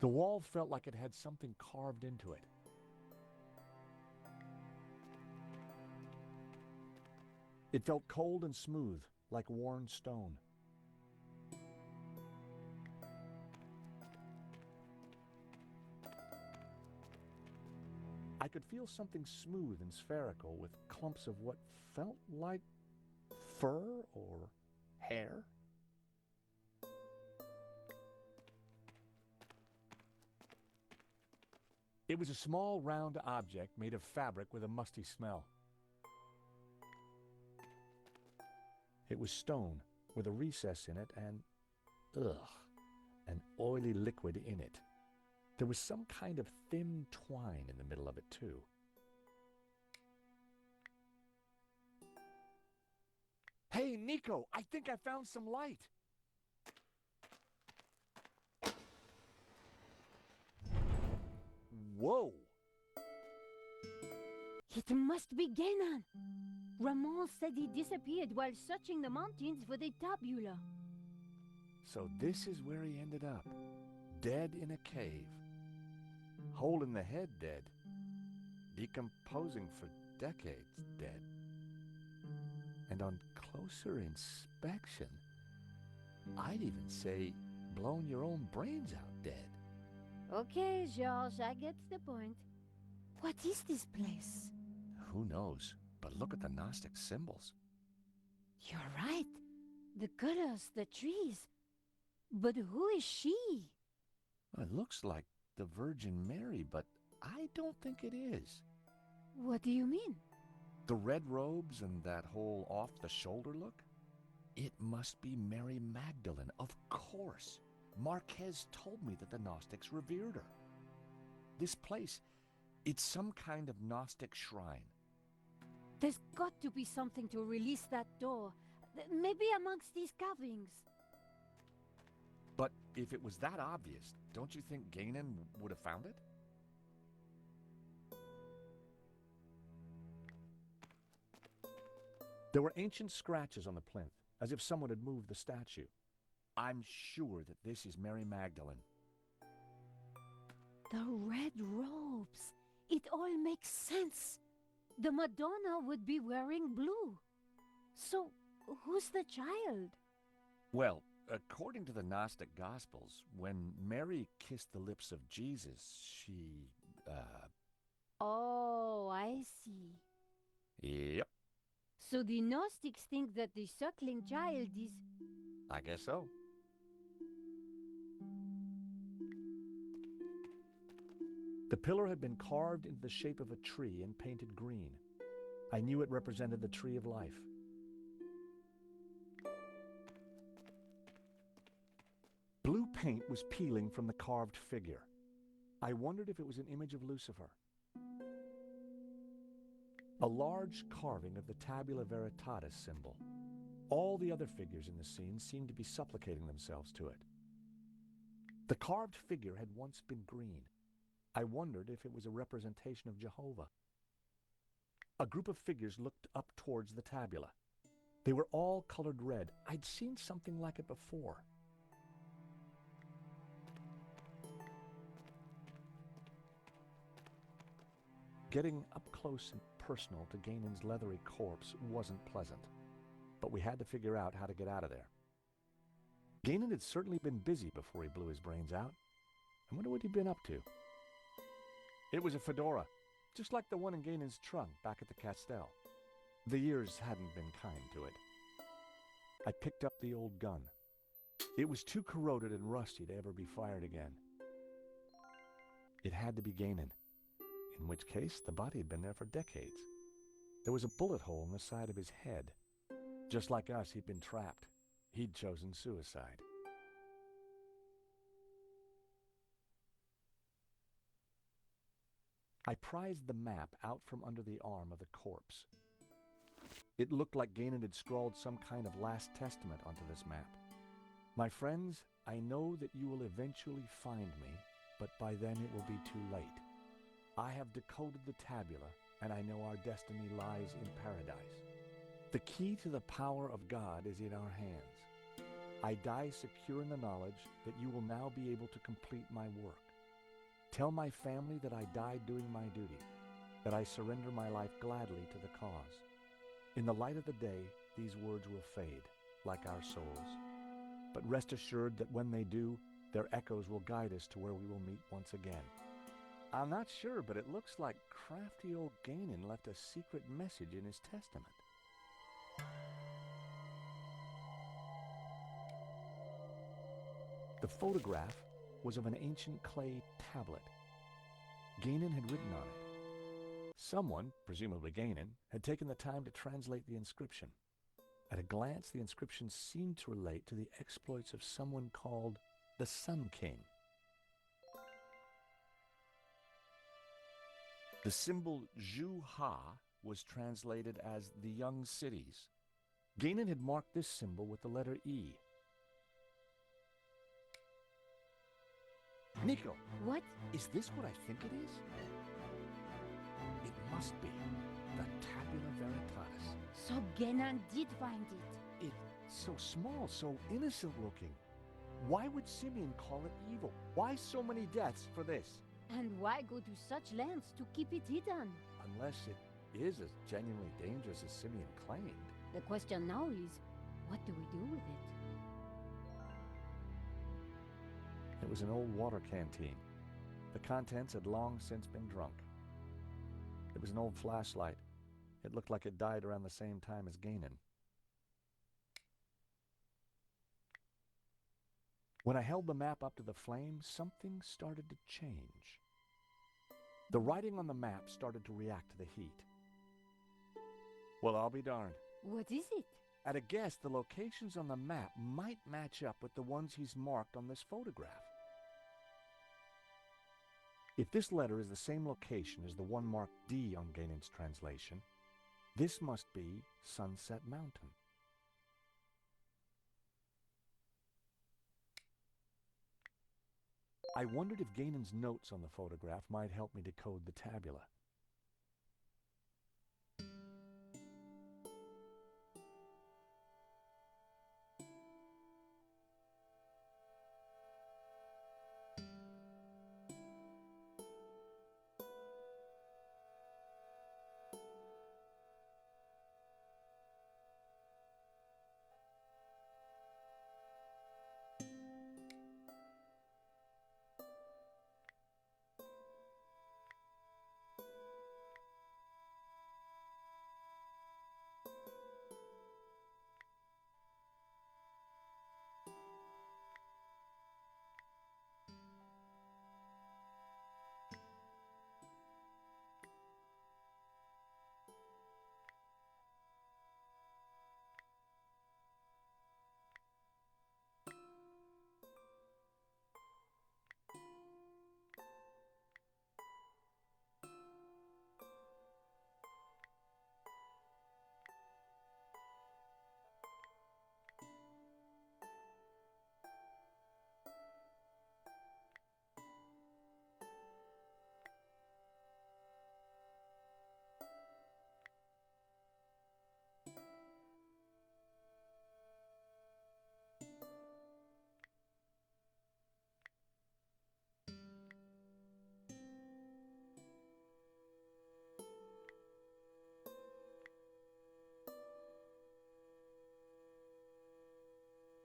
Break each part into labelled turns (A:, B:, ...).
A: The wall felt like it had something carved into it. It felt cold and smooth, like worn stone. I could feel something smooth and spherical with clumps of what felt like fur or hair. It was a small, round object made of fabric with a musty smell. It was stone with a recess in it and, an oily liquid in it. There was some kind of thin twine in the middle of it, too. Hey, Nico, I think I found some light. Whoa!
B: It must be Genan. Ramon said he disappeared while searching the mountains for the tabula.
A: So this is where he ended up, dead in a cave. Hole in the head dead. Decomposing for decades dead. And on closer inspection, I'd even say blown your own brains out dead.
B: Okay, George, I get the point. What is this place?
A: Who knows? But look at the gnostic symbols.
B: You're right. The colors, the trees. But who is she?
A: Well, it looks like the Virgin Mary, but I don't think it is.
B: What do you mean?
A: The red robes and that whole off-the-shoulder look? It must be Mary Magdalene, of course. Marquez told me that the Gnostics revered her. This place, it's some kind of Gnostic shrine.
B: There's got to be something to release that door. Maybe amongst these carvings.
A: But if it was that obvious, don't you think Gainan would have found it? There were ancient scratches on the plinth, as if someone had moved the statue. I'm sure that this is Mary Magdalene.
B: The red robes. It all makes sense. The Madonna would be wearing blue. So, who's the child?
A: Well, according to the Gnostic Gospels, when Mary kissed the lips of Jesus, she,
B: Oh, I see.
A: Yep,
B: So the Gnostics think that the suckling child is...
A: I guess so. The pillar had been carved into the shape of a tree and painted green. I knew it represented the tree of life. Blue paint was peeling from the carved figure. I wondered if it was an image of Lucifer. A large carving of the tabula veritatis symbol. All the other figures in the scene seemed to be supplicating themselves to it. The carved figure had once been green. I wondered if it was a representation of Jehovah. A group of figures looked up towards the tabula. They were all colored red. I'd seen something like it before. Getting up close and personal to Gainan's leathery corpse wasn't pleasant, but we had to figure out how to get out of there. Gainan had certainly been busy before he blew his brains out. I wonder what he'd been up to. It was a fedora, just like the one in Gainan's trunk back at the Castel. The years hadn't been kind to it. I picked up the old gun. It was too corroded and rusty to ever be fired again. It had to be Gainan, in which case the body had been there for decades. There was a bullet hole in the side of his head. Just like us, he'd been trapped. He'd chosen suicide. I prized the map out from under the arm of the corpse. It looked like Gainan had scrawled some kind of last testament onto this map. My friends, I know that you will eventually find me, but by then it will be too late. I have decoded the tabula, and I know our destiny lies in paradise. The key to the power of God is in our hands. I die secure in the knowledge that you will now be able to complete my work. Tell my family that I died doing my duty, that I surrender my life gladly to the cause. In the light of the day, these words will fade, like our souls. But rest assured that when they do, their echoes will guide us to where we will meet once again. I'm not sure, but it looks like crafty old Ganon left a secret message in his testament. The photograph was of an ancient clay tablet. Ganon had written on it. Someone, presumably Ganon, had taken the time to translate the inscription. At a glance, the inscription seemed to relate to the exploits of someone called the Sun King. The symbol Zhu Ha was translated as the Young Cities. Ganon had marked this symbol with the letter E. Nico!
B: What?
A: Is this what I think it is? It must be the tabula veritatis.
B: So Genan did find it.
A: It's so small, so innocent looking. Why would Simeon call it evil? Why so many deaths for this?
B: And why go to such lengths to keep it hidden?
A: Unless it is as genuinely dangerous as Simeon claimed.
B: The question now is, what do we do with it?
A: It was an old water canteen. The contents had long since been drunk. It was an old flashlight. It looked like it died around the same time as Ganon. When I held the map up to the flame, something started to change. The writing on the map started to react to the heat. Well, I'll be darned.
B: What is it?
A: At a guess, the locations on the map might match up with the ones he's marked on this photograph. If this letter is the same location as the one marked D on Ganon's translation, this must be Sunset Mountain. I wondered if Ganon's notes on the photograph might help me decode the tabula.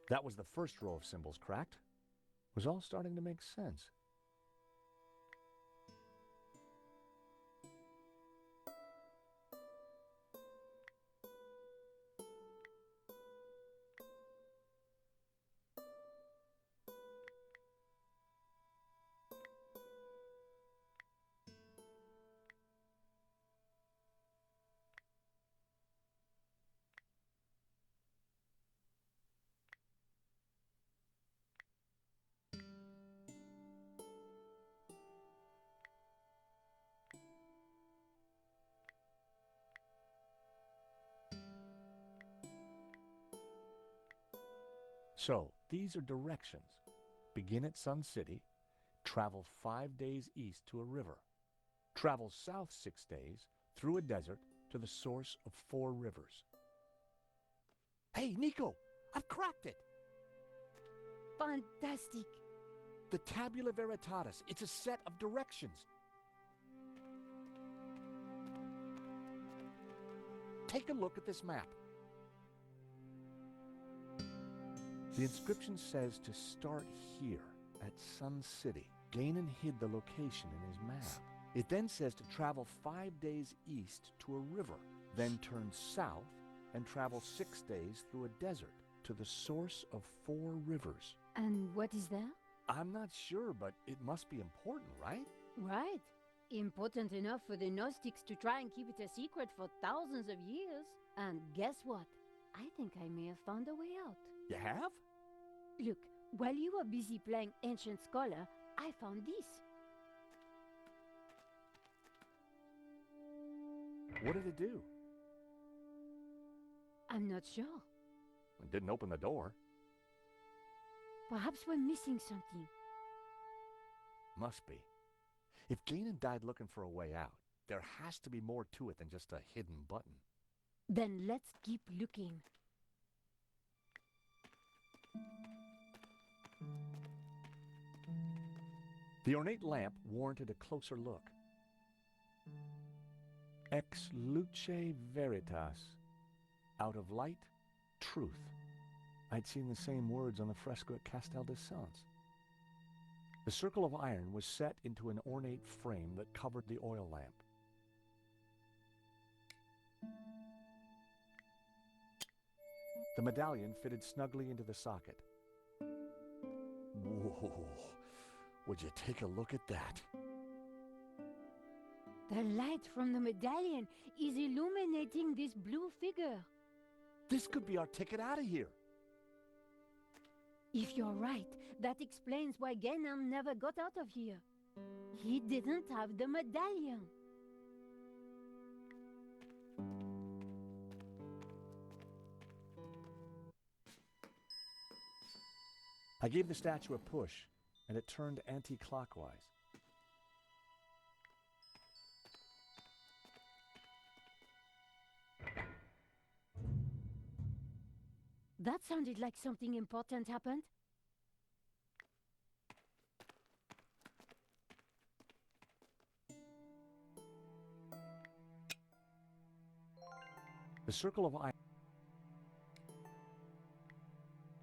A: That was the first row of symbols cracked. It was all starting to make sense. So, these are directions. Begin at Sun City, travel 5 days east to a river. Travel south 6 days, through a desert, to the source of 4 rivers. Hey, Nico! I've cracked it!
B: Fantastic!
A: The tabula veritatis. It's a set of directions. Take a look at this map. The inscription says to start here at Sun City. Ganon hid the location in his map. It then says to travel 5 days east to a river, then turn south and travel 6 days through a desert to the source of 4 rivers.
B: And what is that?
A: I'm not sure, but it must be important, right?
B: Right. Important enough for the Gnostics to try and keep it a secret for thousands of years. And guess what? I think I may have found a way out.
A: You have?
B: Look, while you were busy playing Ancient Scholar, I found this.
A: What did it do?
B: I'm not sure.
A: It didn't open the door.
B: Perhaps we're missing something.
A: Must be. If Ganon died looking for a way out, there has to be more to it than just a hidden button.
B: Then let's keep looking.
A: The ornate lamp warranted a closer look. Ex luce veritas. Out of light, truth. I'd seen the same words on the fresco at Castel de Sants. The circle of iron was set into an ornate frame that covered the oil lamp. The medallion fitted snugly into the socket. Whoa! Would you take a look at that?
B: The light from the medallion is illuminating this blue figure.
A: This could be our ticket out of here.
B: If you're right, that explains why Ganon never got out of here. He didn't have the medallion.
A: I gave the statue a push, and it turned anti-clockwise.
B: That sounded like something important happened.
A: The circle of iron.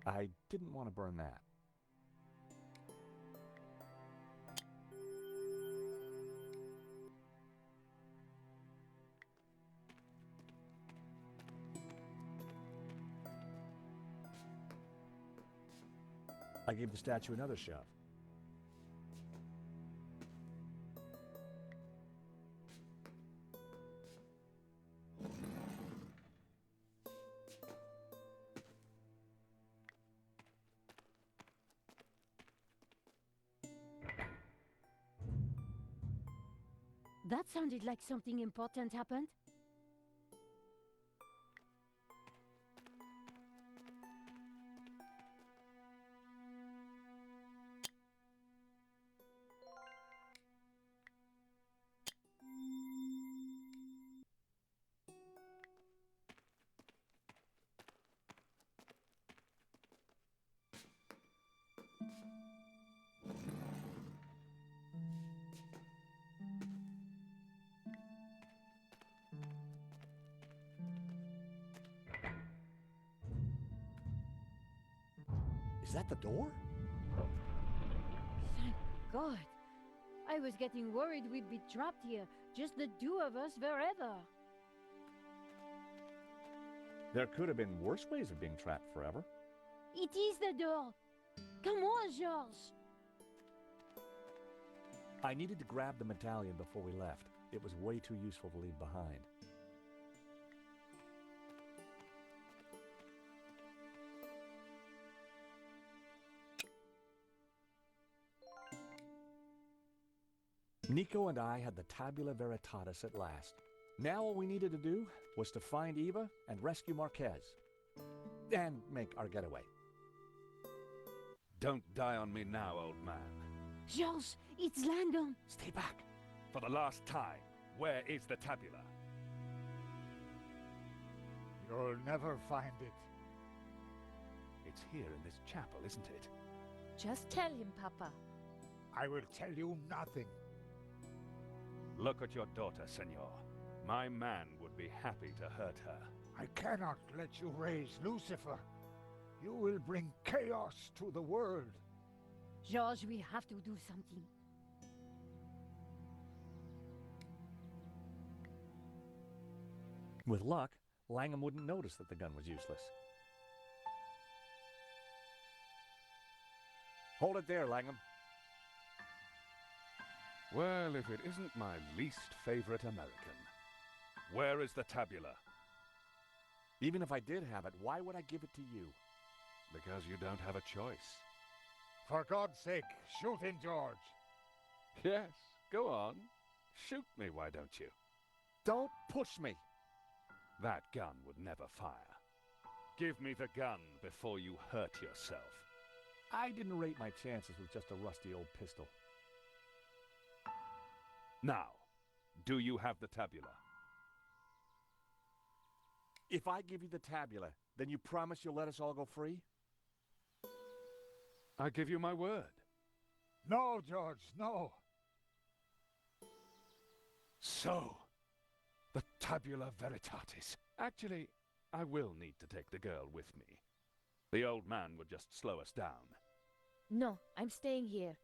A: I didn't want to burn that. I gave the statue another shove.
B: That sounded like something important happened.
A: Is that the door?
B: Thank God. I was getting worried we'd be trapped here, just the two of us forever.
A: There could have been worse ways of being trapped forever.
B: It is the door. Come on, Georges.
A: I needed to grab the medallion before we left. It was way too useful to leave behind. Nico and I had the tabula veritatis at last. Now all we needed to do was to find Eva and rescue Marquez. And make our getaway.
C: Don't die on me now, old man.
B: Georges, it's Langum.
A: Stay back.
C: For the last time, where is the tabula?
D: You'll never find it.
C: It's here in this chapel, isn't it?
E: Just tell him, Papa.
D: I will tell you nothing.
C: Look at your daughter, senor. My man would be happy to hurt her.
D: I cannot let you raise Lucifer. You will bring chaos to the world.
B: George, we have to do something.
A: With luck, Langum wouldn't notice that the gun was useless. Hold it there, Langum.
C: Well, if it isn't my least favorite American. Where is the tabula?
A: Even if I did have it, why would I give it to you?
C: Because you don't have a choice.
D: For God's sake, shoot him, George.
C: Yes, go on. Shoot me, why don't you?
A: Don't push me!
C: That gun would never fire. Give me the gun before you hurt yourself.
A: I didn't rate my chances with just a rusty old pistol.
C: Now, do you have the tabula?
A: If I give you the tabula, then you promise you'll let us all go free?
C: I give you my word.
D: No, George, no.
C: So, the tabula veritatis. Actually, I will need to take the girl with me. The old man would just slow us down.
E: No, I'm staying here.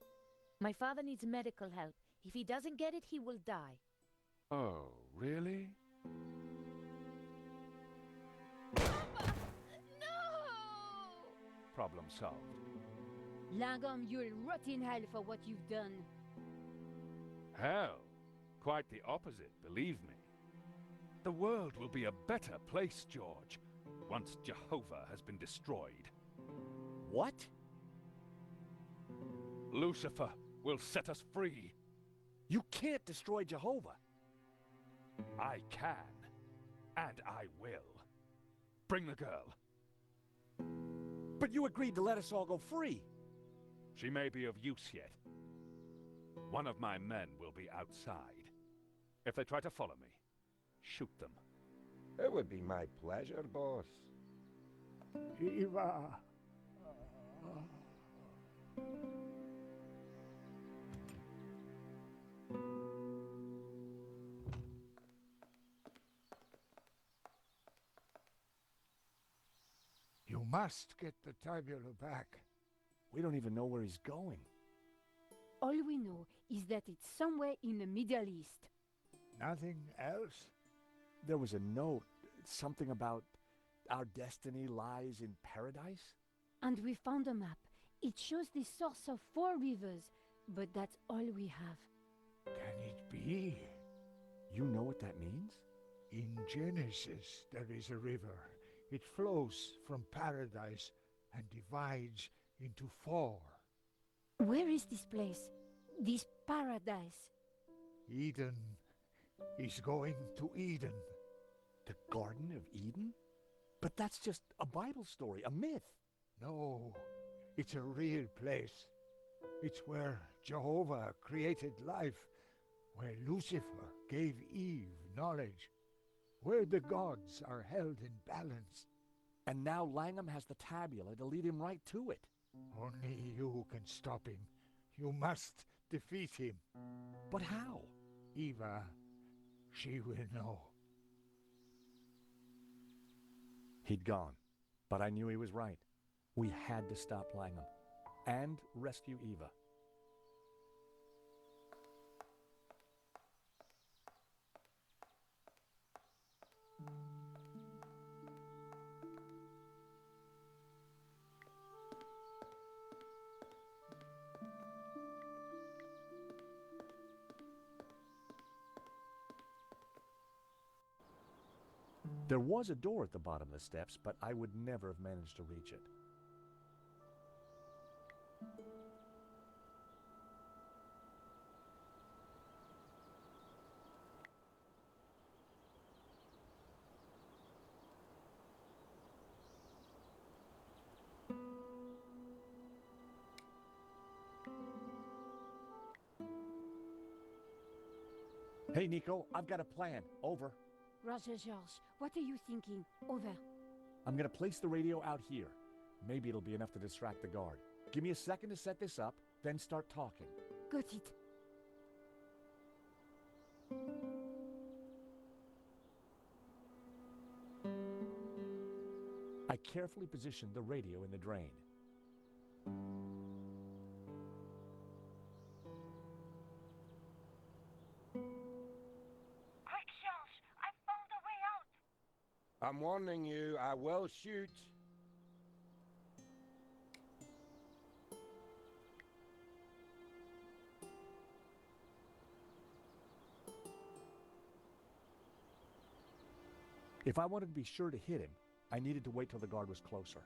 E: My father needs medical help. If he doesn't get it, he will die.
C: Oh, really?
E: No!
C: Problem solved.
B: Langum, you'll rot in hell for what you've done.
C: Hell, quite the opposite, believe me. The world will be a better place, George, once Jehovah has been destroyed.
A: What?
C: Lucifer will set us free.
A: You can't destroy Jehovah.
C: I can, and I will. Bring the girl.
A: But you agreed to let us all go free.
C: She may be of use yet. One of my men will be outside. If they try to follow me, shoot them.
F: It would be my pleasure, boss.
D: Eva. You must get the tabula back.
A: We don't even know where he's going.
B: All we know is that it's somewhere in the Middle East.
D: Nothing else?
A: There was a note, something about our destiny lies in paradise?
B: And we found a map. It shows the source of 4 rivers, but that's all we have.
D: Can it be?
A: You know what that means?
D: In Genesis, there is a river. It flows from paradise and divides into 4.
B: Where is this place? This paradise?
D: Eden is going to Eden.
A: The Garden of Eden? But that's just a Bible story, a myth.
D: No, it's a real place. It's where Jehovah created life, where Lucifer gave Eve knowledge, where the gods are held in balance.
A: And now Langum has the tabula to lead him right to it.
D: Only you can stop him. You must defeat him.
A: But how?
D: Eva, she will know.
A: He'd gone, but I knew he was right. We had to stop Langum and rescue Eva. There was a door at the bottom of the steps, but I would never have managed to reach it. Hey, Nico, I've got a plan. Over.
B: Roger, George, what are you thinking? Over.
A: I'm gonna place the radio out here. Maybe it'll be enough to distract the guard. Give me a second to set this up, then start talking.
B: got it.
A: I carefully positioned the radio in the drain.
B: Quick, Charles! I found a way out!
F: I'm warning you, I will shoot.
A: If I wanted to be sure to hit him, I needed to wait till the guard was closer.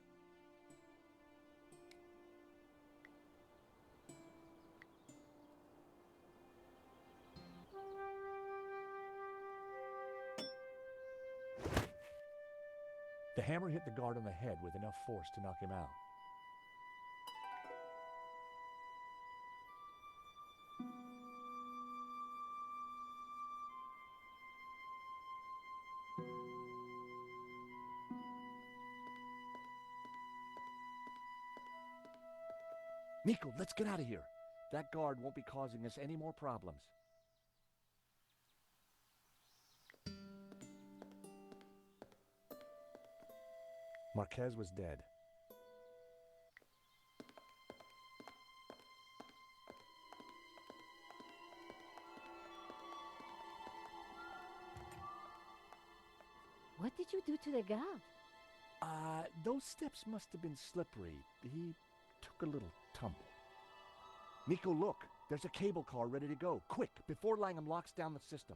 A: The hammer hit the guard on the head with enough force to knock him out. Nico, let's get out of here. That guard won't be causing us any more problems. Marquez was dead.
B: What did you do to the guard?
A: Those steps must have been slippery. He took a little tumble. Nico, look. There's a cable car ready to go. Quick, before Langum locks down the system.